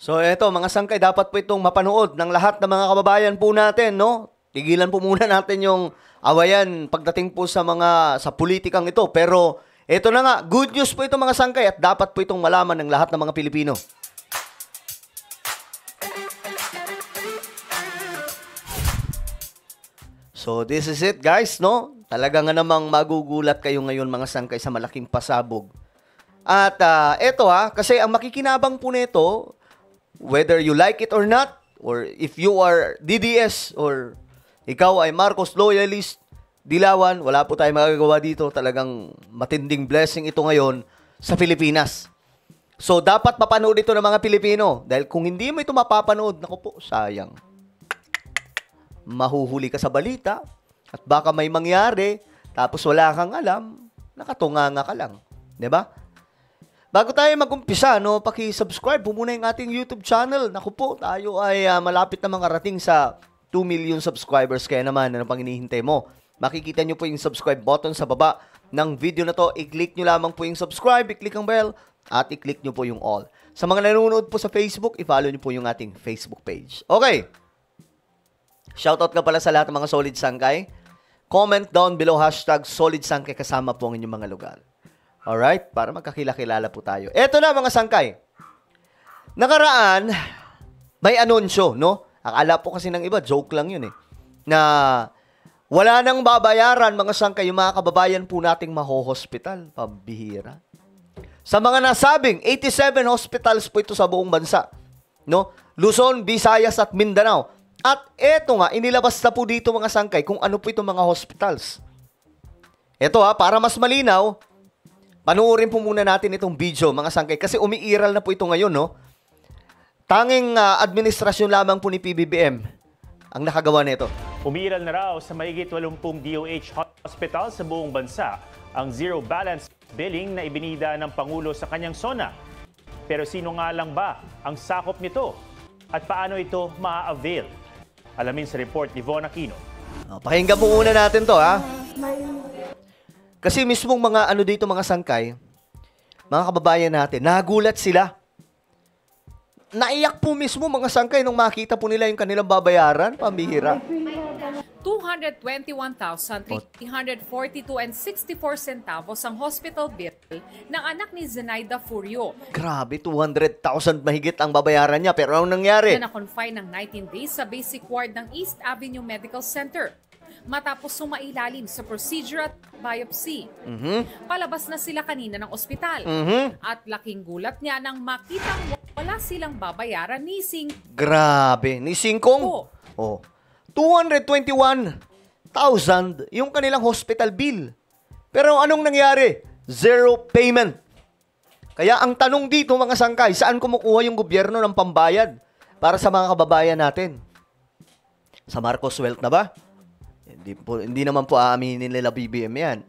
So eto mga sangkay, dapat po itong mapanood ng lahat ng mga kababayan po natin, no? Tigilan po muna natin yung awayan pagdating po sa politikang ito. Pero eto na nga, good news po ito mga sangkay at dapat po itong malaman ng lahat ng mga Pilipino. So this is it guys, no? Talaga nga namang magugulat kayo ngayon mga sangkay sa malaking pasabog. At eto kasi ang makikinabang po nito, whether you like it or not, or if you are DDS or ikaw ay Marcos loyalist, dilawan, wala po tayong magagawa dito. Talagang matinding blessing ito ngayon sa Pilipinas. So dapat mapanood ito ng mga Pilipino. Dahil kung hindi mo ito mapapanood, naku po, sayang. Mahuhuli ka sa balita at baka may mangyari tapos wala kang alam, nakatunganga ka lang. 'Di ba? Bago tayo mag-umpisa, no, paki-subscribe po muna yung ating YouTube channel. Naku po, tayo ay malapit na makarating sa 2 million subscribers. Kaya naman, ano pang hinihintay mo? Makikita nyo po yung subscribe button sa baba ng video na to. I-click nyo lamang po yung subscribe, i-click ang bell, at i-click nyo po yung all. Sa mga nanonood po sa Facebook, i-follow nyo po yung ating Facebook page. Okay. Shoutout ka pala sa lahat ng mga Solid Sangkay. Comment down below hashtag Solid Sangkay kasama po ang inyong mga lugar. Alright? Para magkakilala po tayo. Eto na mga sangkay. Nakaraan, may anunsyo, no? Akala po kasi ng iba, joke lang yun eh. Na wala nang babayaran mga sangkay yung mga kababayan po nating maho-hospital. Pambihira. Sa mga nasabing, 87 hospitals po ito sa buong bansa. No? Luzon, Visayas at Mindanao. At eto nga, inilabas na po dito mga sangkay kung ano po itong mga hospitals. Eto para mas malinaw, panuorin po muna natin itong video, mga sangkay, kasi umiiral na po ito ngayon, no? Tanging administrasyon lamang po ni PBBM ang nakagawa nito. Umiiral na raw sa mahigit 80 DOH hospital sa buong bansa ang zero balance billing na ibinida ng Pangulo sa kanyang SONA. Pero sino nga lang ba ang sakop nito? At paano ito maa-avail? Alamin sa report ni Von Aquino. Pakinggan po muna natin to, Kasi mismong mga dito mga sangkay, mga kababayan natin, nagulat sila. Naiyak po mismo mga sangkay nung makita po nila yung kanilang babayaran, pambihira. 221,342.64 centavos ang hospital bill ng anak ni Zenaida Furio. Grabe, 200,000 mahigit ang babayaran niya. Pero anong nangyari? Na na-confine ng 19 days sa basic ward ng East Avenue Medical Center. Matapos sumailalim sa procedure at biopsy. Palabas na sila kanina ng ospital. At laking gulat niya nang makitang wala silang babayaran ni Sing. Grabe, ni Singkong? 221,000 yung kanilang hospital bill. Pero anong nangyari? Zero payment. Kaya ang tanong dito mga sangkay, saan kumukuha yung gobyerno ng pambayad para sa mga kababayan natin? Sa Marcos Wealth na ba? Hindi naman po aaminin nila BBM yan.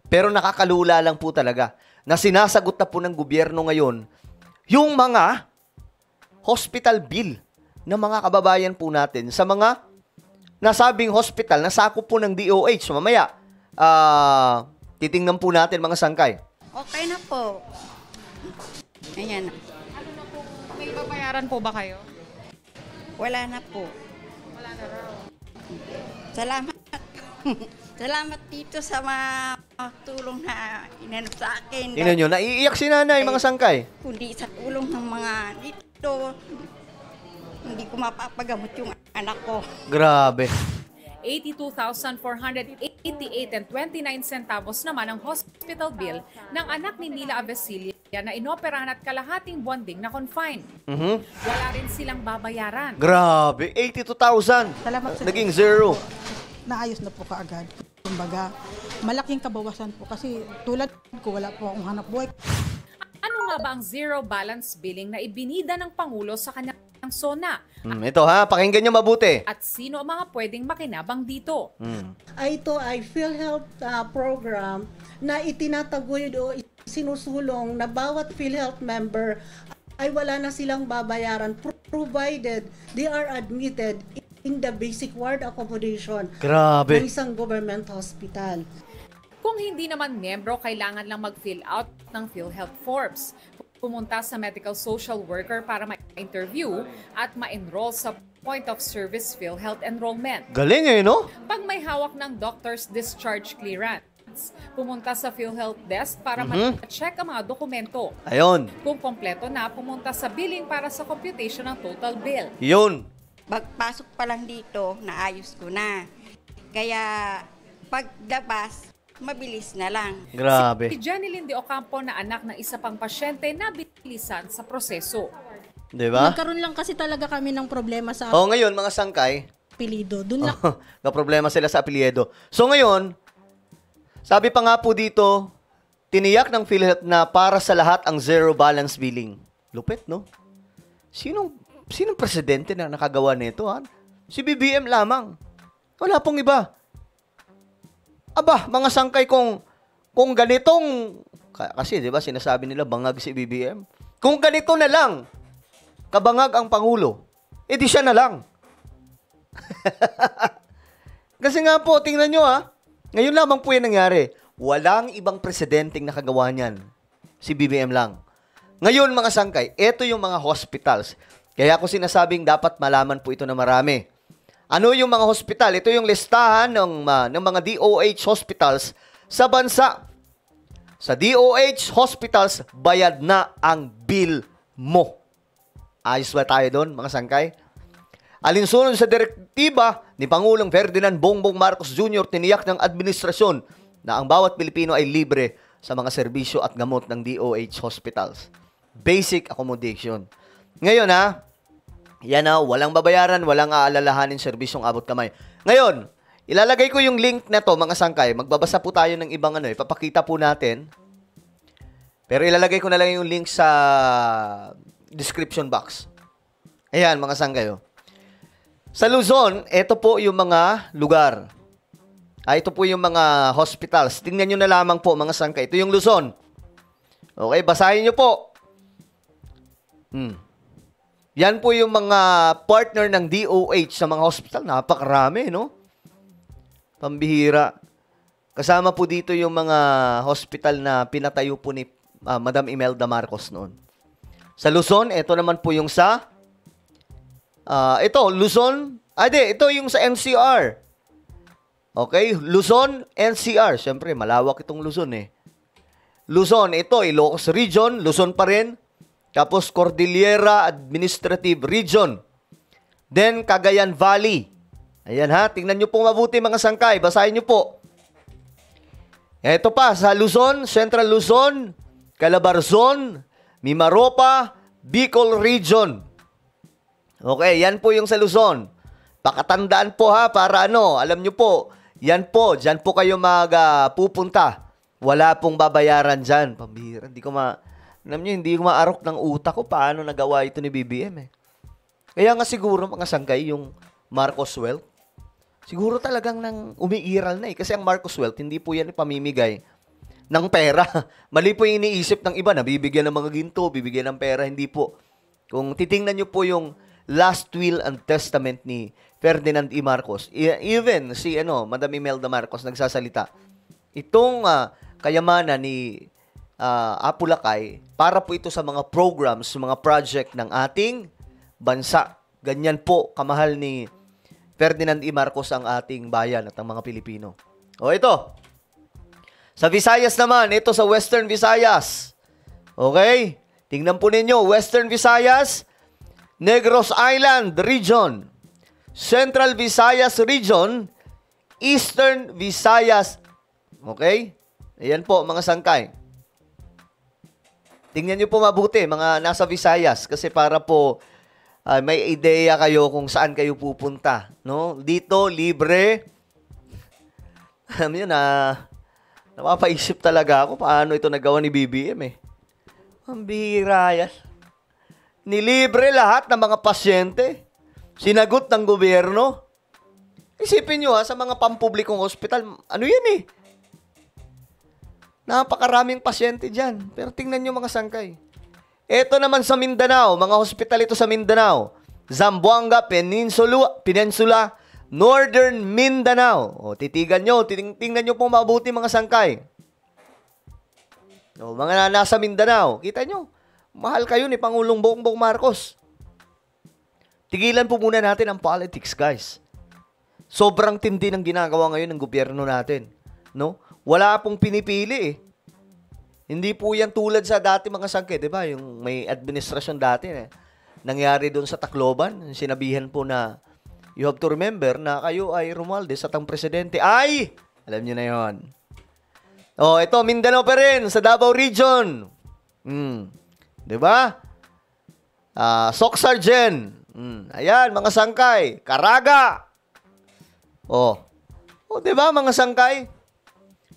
Pero nakakalula lang po talaga na sinasagot na po ng gobyerno ngayon yung mga hospital bill ng mga kababayan po natin sa mga nasabing hospital na sakop po ng DOH. So, mamaya, titingnan po natin mga sangkay. Okay na po. Ayan. Ano na po, may babayaran po ba kayo? Wala na po. Wala na raw. Salamat. Salamat dito sa mga tulong na inano sa akin. Tingnan nyo, naiiyak si nanay mga sangkay. Kundi sa tulong ng mga dito, hindi ko mapapagamot yung anak ko. Grabe. 82,488.29 centavos naman ang hospital bill ng anak ni Nila Avesilia na inoperahan at kalahating buwan ding na-confine. Wala rin silang babayaran. Grabe, 82,000. Naging zero. Naayos na po kaagad. Kumbaga, malaking kabawasan po kasi tulad ko, wala po akong hanap buhay. Ano nga ba ang zero balance billing na ibinida ng Pangulo sa kanyang SONA? Ito pakinggan nyo mabuti. At sino ang mga pwedeng makinabang dito? Ito ay PhilHealth program na itinataguyod o sinusulong na bawat PhilHealth member ay wala na silang babayaran provided they are admitted in the basic ward accommodation Grabe. ng isang government hospital. Kung hindi naman miyembro, kailangan lang mag-fill out ng PhilHealth forms. pumunta sa medical social worker para ma-interview at ma-enroll sa point of service PhilHealth enrollment. Galing eh, no? Pag may hawak ng doctor's discharge clearance, pumunta sa PhilHealth desk para ma-check ang mga dokumento. Ayun. Kung kompleto na, pumunta sa billing para sa computation ng total bill. Yun. Pagpasok pa lang dito, naayos ko na. Kaya paglabas, mabilis na lang. Grabe. Si Jeneline de Ocampo na anak ng isa pang pasyente na bilisan sa proseso. Di ba? Nagkaroon lang kasi talaga kami ng problema sa O ngayon, mga sangkay, apelido. Doon lang na problema sila sa apelyido. So ngayon, sabi pa nga po dito, tiniyak ng PhilHealth na para sa lahat ang zero balance billing. Lupit, no? Sinong presidente na nakagawa nito, ha? Si BBM lamang. Wala pong iba. Aba, mga sangkay, kung ganitong, kasi di ba sinasabi nila bangag si BBM? Kung ganito na lang, kabangag ang Pangulo, edi siya na lang. Kasi nga po, tingnan nyo ha, ngayon lamang po yan nangyari. Walang ibang presidenteng nakagawa niyan. Si BBM lang. Ngayon mga sangkay, ito yung mga hospitals. Kaya ako sinasabing dapat malaman po ito na marami. Ano yung mga hospital? Ito yung listahan ng mga DOH hospitals sa bansa. Sa DOH hospitals, bayad na ang bill mo. Ayos ba tayo doon, mga sangkay? Alinsunod sa direktiba ni Pangulong Ferdinand Bongbong Marcos Jr., tiniyak ng administrasyon na ang bawat Pilipino ay libre sa mga serbisyo at gamot ng DOH hospitals. Basic accommodation. Ngayon yan walang babayaran, walang aalalahanin serbisyong abot kamay. Ngayon, ilalagay ko yung link na to, mga sangkay. Magbabasa po tayo ng ibang ipapakita po natin. Pero ilalagay ko na lang yung link sa description box. Ayan, mga sangkay. Sa Luzon, ito po yung mga lugar. Ito po yung mga hospitals. Tingnan nyo na lamang po, mga sangkay. Ito yung Luzon. Okay, basahin nyo po. Yan po yung mga partner ng DOH sa mga hospital. Napakarami, no? Pambihira. Kasama po dito yung mga hospital na pinatayo po ni Madam Imelda Marcos noon. Sa Luzon, ito naman po yung sa Luzon. Ito yung sa NCR. Okay? Luzon, NCR. Siyempre, malawak itong Luzon eh. Luzon, ito, Ilocos Region. Luzon pa rin. Tapos, Cordillera Administrative Region. Then, Cagayan Valley. Ayan ha, tingnan nyo po mabuti mga sangkay. Basahin nyo po. Ito pa, sa Luzon, Central Luzon, Calabarzon, Mimaropa, Bicol Region. Okay, yan po yung sa Luzon. Pakatandaan po ha, para alam nyo po, yan po, dyan po kayo pupunta. Wala pong babayaran dyan. Pambihira, alam nyo, hindi ko maarok ng utak ko paano nagawa ito ni BBM eh. Kaya nga siguro mga sangkay, yung Marcos Wealth, siguro talagang umiiral na eh. Kasi ang Marcos Wealth, hindi po yan pamimigay ng pera. Mali po yung iniisip ng iba na bibigyan ng mga ginto, bibigyan ng pera. Hindi po. Kung titingnan nyo po yung last will and testament ni Ferdinand E. Marcos, even si Madam Imelda Marcos nagsasalita, itong kayamanan ni Apulacay, para po ito sa mga programs, mga project ng ating bansa. Ganyan po kamahal ni Ferdinand E. Marcos ang ating bayan at ang mga Pilipino. O ito, sa Visayas naman, ito sa Western Visayas. Okay? Tingnan po ninyo, Western Visayas, Negros Island Region, Central Visayas Region, Eastern Visayas. Okay? Ayan po, mga sangkay. Tingnan nyo po mabuti, mga nasa Visayas, kasi para po may ideya kayo kung saan kayo pupunta. No? Dito, libre. Alam nyo napapaisip talaga ako paano ito nagawa ni BBM eh. Ang bihira yan. Nilibre lahat ng mga pasyente. Sinagot ng gobyerno. Isipin nyo sa mga pampublikong hospital, ano yan eh? Napakaraming pasyente dyan. Pero tingnan nyo mga sangkay. Ito naman sa Mindanao, mga hospital ito sa Mindanao. Zamboanga Peninsula, Northern Mindanao. O, titigan nyo, tingnan nyo po mabuti mga sangkay. O, mga nasa Mindanao, kita nyo, Mahal kayo ni Pangulong Bongbong Marcos. Tigilan po muna natin ang politics, guys. Sobrang tindi ng ginagawa ngayon ng gobyerno natin. No? Wala pong pinipili eh. Hindi po yan tulad sa dati mga sangke, di ba? Yung may administrasyon dati nangyari doon sa Tacloban. Sinabihan po na you have to remember na kayo ay Romualdez at ang presidente ay, alam niyo na yon. Oh, ito, Mindanao pa rin, sa Davao Region. Di ba? Soc Sargent. Ayan, mga sangkay. Caraga. Oh, di ba, mga sangkay?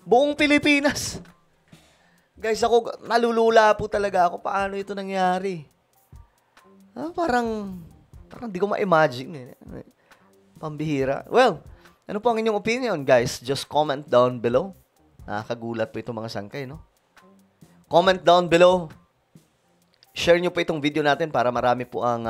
Buong Pilipinas. Guys, ako, nalulula po talaga ako. Paano ito nangyari? Parang di ko ma-imagine. Pambihira. Well, ano po ang inyong opinion, guys? Just comment down below. Nakakagulat po itong mga sangkay, no? Comment down below. Share nyo po itong video natin para marami po ang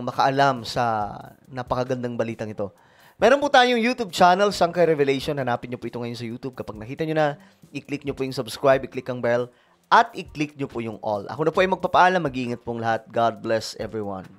makaalam sa napakagandang balitang ito. Meron po tayong YouTube channel, Sangkay Revelation. Hanapin nyo po ito ngayon sa YouTube. Kapag nakita nyo na, i-click nyo po yung subscribe, i-click ang bell, at i-click nyo po yung all. Ako na po ay magpapaalam. Mag-iingat pong lahat. God bless everyone.